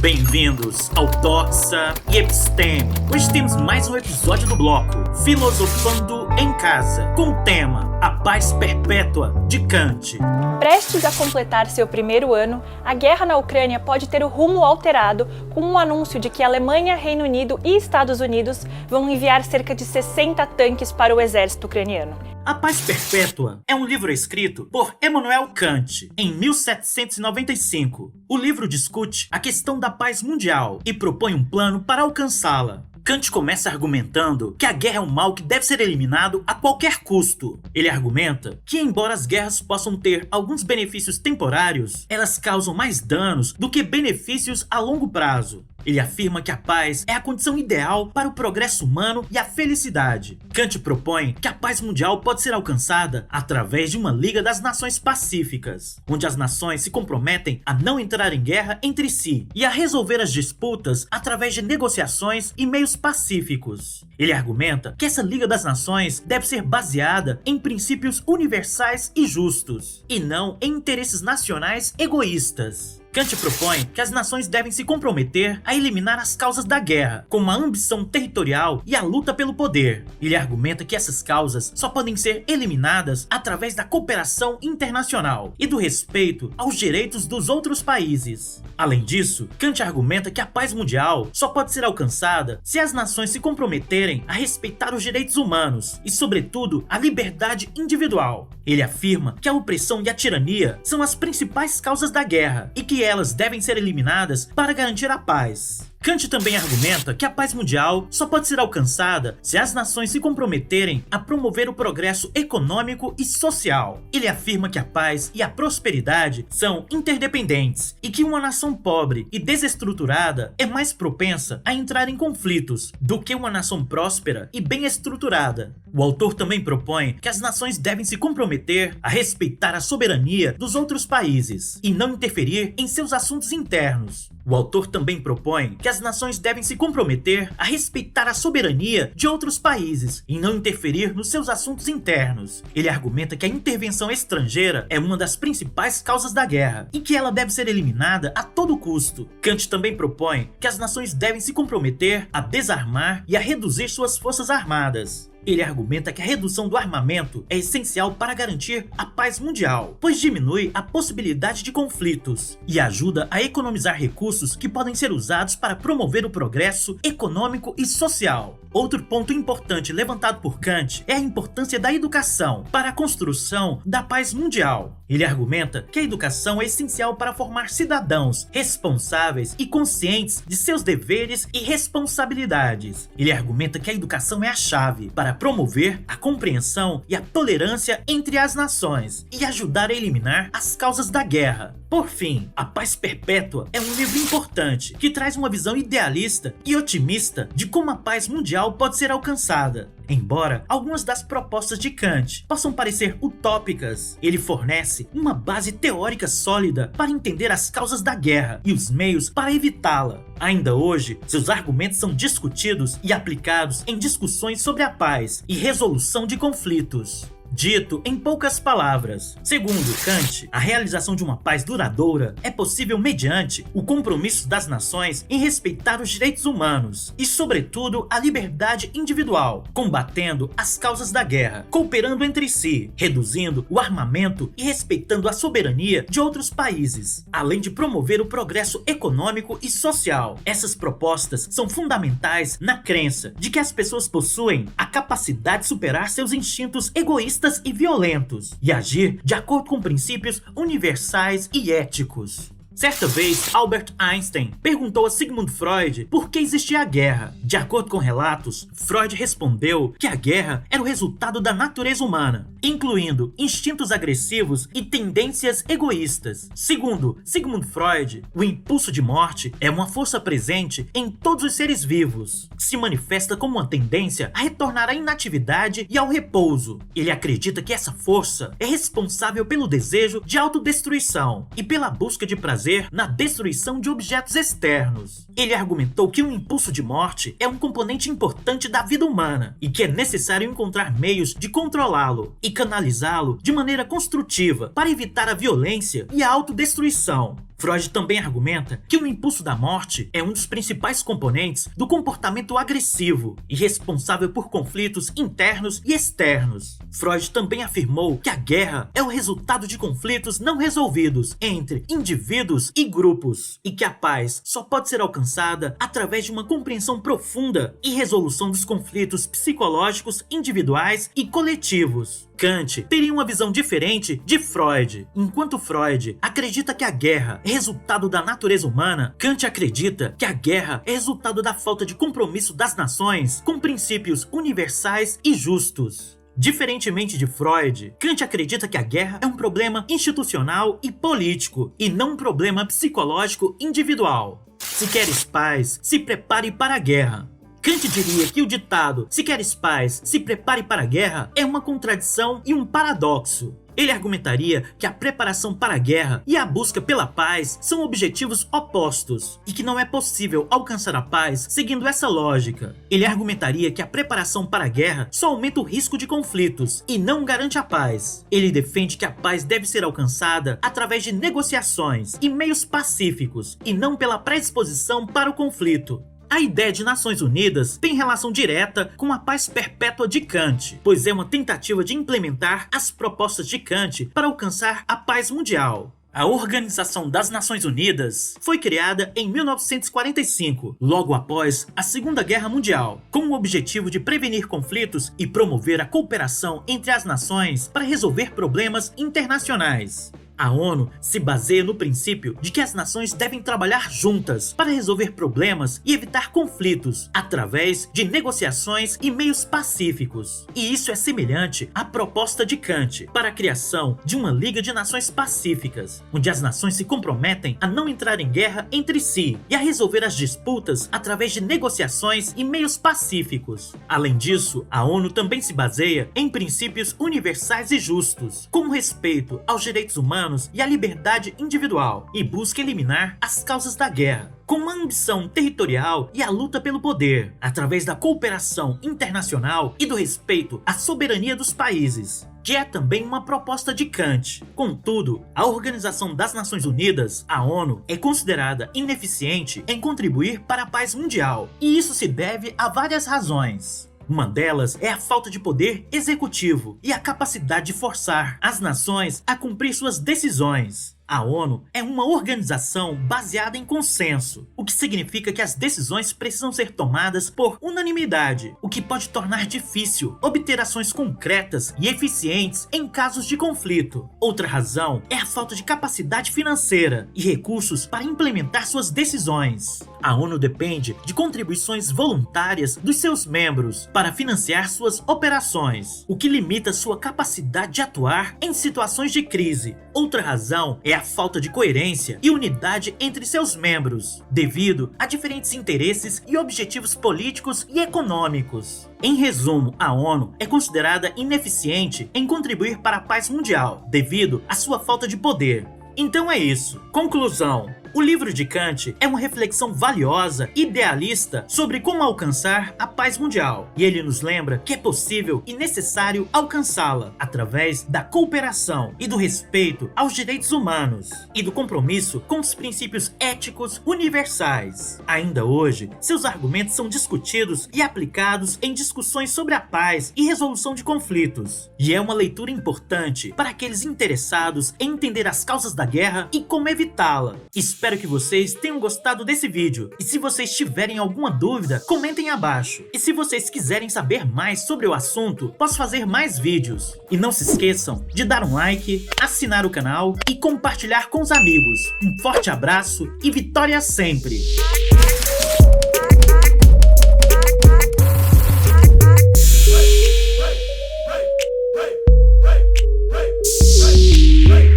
Bem-vindos ao Doxa e Episteme. Hoje temos mais um episódio do bloco Filosofando em Casa, com o tema A Paz Perpétua, de Kant. Prestes a completar seu primeiro ano, a guerra na Ucrânia pode ter o rumo alterado com um anúncio de que a Alemanha, Reino Unido e Estados Unidos vão enviar cerca de 60 tanques para o exército ucraniano. A Paz Perpétua é um livro escrito por Immanuel Kant em 1795. O livro discute a questão da paz mundial e propõe um plano para alcançá-la. Kant começa argumentando que a guerra é um mal que deve ser eliminado a qualquer custo. Ele argumenta que, embora as guerras possam ter alguns benefícios temporários, elas causam mais danos do que benefícios a longo prazo. Ele afirma que a paz é a condição ideal para o progresso humano e a felicidade. Kant propõe que a paz mundial pode ser alcançada através de uma Liga das Nações Pacíficas, onde as nações se comprometem a não entrar em guerra entre si e a resolver as disputas através de negociações e meios pacíficos. Ele argumenta que essa Liga das Nações deve ser baseada em princípios universais e justos, e não em interesses nacionais egoístas. Kant propõe que as nações devem se comprometer a eliminar as causas da guerra, como a ambição territorial e a luta pelo poder. Ele argumenta que essas causas só podem ser eliminadas através da cooperação internacional e do respeito aos direitos dos outros países. Além disso, Kant argumenta que a paz mundial só pode ser alcançada se as nações se comprometerem a respeitar os direitos humanos e, sobretudo, a liberdade individual. Ele afirma que a opressão e a tirania são as principais causas da guerra e que elas devem ser eliminadas para garantir a paz. Kant também argumenta que a paz mundial só pode ser alcançada se as nações se comprometerem a promover o progresso econômico e social. Ele afirma que a paz e a prosperidade são interdependentes e que uma nação pobre e desestruturada é mais propensa a entrar em conflitos do que uma nação próspera e bem estruturada. O autor também propõe que as nações devem se comprometer a respeitar a soberania dos outros países e não interferir em seus assuntos internos. O autor também propõe que as nações devem se comprometer a respeitar a soberania de outros países e não interferir nos seus assuntos internos. Ele argumenta que a intervenção estrangeira é uma das principais causas da guerra e que ela deve ser eliminada a todo custo. Kant também propõe que as nações devem se comprometer a desarmar e a reduzir suas forças armadas. Ele argumenta que a redução do armamento é essencial para garantir a paz mundial, pois diminui a possibilidade de conflitos e ajuda a economizar recursos que podem ser usados para promover o progresso econômico e social. Outro ponto importante levantado por Kant é a importância da educação para a construção da paz mundial. Ele argumenta que a educação é essencial para formar cidadãos responsáveis e conscientes de seus deveres e responsabilidades. Ele argumenta que a educação é a chave para promover a compreensão e a tolerância entre as nações e ajudar a eliminar as causas da guerra. Por fim, A Paz Perpétua é um livro importante que traz uma visão idealista e otimista de como a paz mundial pode ser alcançada. Embora algumas das propostas de Kant possam parecer utópicas, ele fornece uma base teórica sólida para entender as causas da guerra e os meios para evitá-la. Ainda hoje, seus argumentos são discutidos e aplicados em discussões sobre a paz e resolução de conflitos. Dito em poucas palavras, segundo Kant, a realização de uma paz duradoura é possível mediante o compromisso das nações em respeitar os direitos humanos e, sobretudo, a liberdade individual, combatendo as causas da guerra, cooperando entre si, reduzindo o armamento e respeitando a soberania de outros países, além de promover o progresso econômico e social. Essas propostas são fundamentais na crença de que as pessoas possuem a capacidade de superar seus instintos egoístas e violentos e agir de acordo com princípios universais e éticos. Certa vez, Albert Einstein perguntou a Sigmund Freud por que existia a guerra. De acordo com relatos, Freud respondeu que a guerra era o resultado da natureza humana, incluindo instintos agressivos e tendências egoístas. Segundo Sigmund Freud, o impulso de morte é uma força presente em todos os seres vivos. Se manifesta como uma tendência a retornar à inatividade e ao repouso. Ele acredita que essa força é responsável pelo desejo de autodestruição e pela busca de prazer na destruição de objetos externos. Ele argumentou que o impulso de morte é um componente importante da vida humana e que é necessário encontrar meios de controlá-lo e canalizá-lo de maneira construtiva para evitar a violência e a autodestruição. Freud também argumenta que o impulso da morte é um dos principais componentes do comportamento agressivo e responsável por conflitos internos e externos. Freud também afirmou que a guerra é o resultado de conflitos não resolvidos entre indivíduos e grupos, e que a paz só pode ser alcançada através de uma compreensão profunda e resolução dos conflitos psicológicos individuais e coletivos. Kant teria uma visão diferente de Freud. Enquanto Freud acredita que a guerra é resultado da natureza humana, Kant acredita que a guerra é resultado da falta de compromisso das nações com princípios universais e justos. Diferentemente de Freud, Kant acredita que a guerra é um problema institucional e político, e não um problema psicológico individual. Se queres paz, se prepare para a guerra. Kant diria que o ditado "se queres paz, se prepare para a guerra" é uma contradição e um paradoxo. Ele argumentaria que a preparação para a guerra e a busca pela paz são objetivos opostos e que não é possível alcançar a paz seguindo essa lógica. Ele argumentaria que a preparação para a guerra só aumenta o risco de conflitos e não garante a paz. Ele defende que a paz deve ser alcançada através de negociações e meios pacíficos e não pela predisposição para o conflito. A ideia de Nações Unidas tem relação direta com a paz perpétua de Kant, pois é uma tentativa de implementar as propostas de Kant para alcançar a paz mundial. A Organização das Nações Unidas foi criada em 1945, logo após a Segunda Guerra Mundial, com o objetivo de prevenir conflitos e promover a cooperação entre as nações para resolver problemas internacionais. A ONU se baseia no princípio de que as nações devem trabalhar juntas para resolver problemas e evitar conflitos através de negociações e meios pacíficos. E isso é semelhante à proposta de Kant para a criação de uma Liga de Nações Pacíficas, onde as nações se comprometem a não entrar em guerra entre si e a resolver as disputas através de negociações e meios pacíficos. Além disso, a ONU também se baseia em princípios universais e justos, como respeito aos direitos humanos e a liberdade individual, e busca eliminar as causas da guerra, com a ambição territorial e a luta pelo poder, através da cooperação internacional e do respeito à soberania dos países, que é também uma proposta de Kant. Contudo, a Organização das Nações Unidas, a ONU, é considerada ineficiente em contribuir para a paz mundial, e isso se deve a várias razões. Uma delas é a falta de poder executivo e a capacidade de forçar as nações a cumprir suas decisões. A ONU é uma organização baseada em consenso, o que significa que as decisões precisam ser tomadas por unanimidade, o que pode tornar difícil obter ações concretas e eficientes em casos de conflito. Outra razão é a falta de capacidade financeira e recursos para implementar suas decisões. A ONU depende de contribuições voluntárias dos seus membros para financiar suas operações, o que limita sua capacidade de atuar em situações de crise. Outra razão é a falta de coerência e unidade entre seus membros, devido a diferentes interesses e objetivos políticos e econômicos. Em resumo, a ONU é considerada ineficiente em contribuir para a paz mundial, devido à sua falta de poder. Então é isso. Conclusão. O livro de Kant é uma reflexão valiosa e idealista sobre como alcançar a paz mundial, e ele nos lembra que é possível e necessário alcançá-la através da cooperação e do respeito aos direitos humanos e do compromisso com os princípios éticos universais. Ainda hoje, seus argumentos são discutidos e aplicados em discussões sobre a paz e resolução de conflitos, e é uma leitura importante para aqueles interessados em entender as causas da guerra e como evitá-la. Espero que vocês tenham gostado desse vídeo, e se vocês tiverem alguma dúvida, comentem abaixo. E se vocês quiserem saber mais sobre o assunto, posso fazer mais vídeos. E não se esqueçam de dar um like, assinar o canal e compartilhar com os amigos. Um forte abraço e vitória sempre!